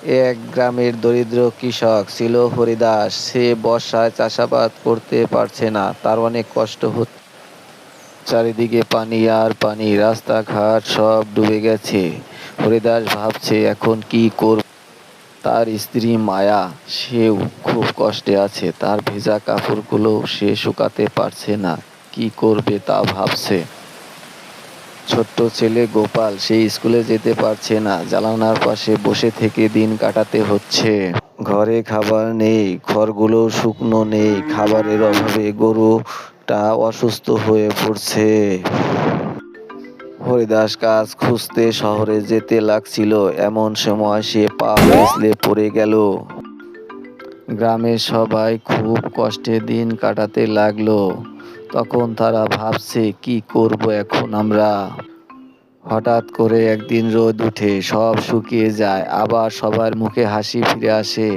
এক গ্রামের দরিদ্র কৃষক ছিল হরিদাস। সে বর্ষায় চাষাবাদ করতে পারছে না, তার অনেক কষ্ট হচ্ছে। চারিদিকে পানি আর পানি, রাস্তাঘাট সব ডুবে গেছে। হরিদাস ভাবছে এখন কি করব। তার স্ত্রী মায়া, সেও খুব কষ্টে আছে। তার ভেজা কাপড়গুলো সে শুকাতে পারছে না, কি করবে তা ভাবছে। ছোট্ট ছেলে গোপাল, সে স্কুলে যেতে পারছে না, জানালার পাশে বসে থেকে দিন কাটাতে হচ্ছে। ঘরে খাবার নেই, খড়গুলো শুকনো নেই, খাবারের অভাবে গরুটা অসুস্থ হয়ে পড়ছে। হরিদাস কাজ খুঁজতে শহরে যেতে লাগছিল, এমন সময় সে পা পিছলে পড়ে গেল। গ্রামের সবাই খুব কষ্টে দিন কাটাতে লাগলো। তখন তারা ভাবছে কি করব এখন আমরা। হঠাৎ করে একদিন রোদ উঠে সব শুকিয়ে যায়, আবার সবার মুখে হাসি ফিরে আসে।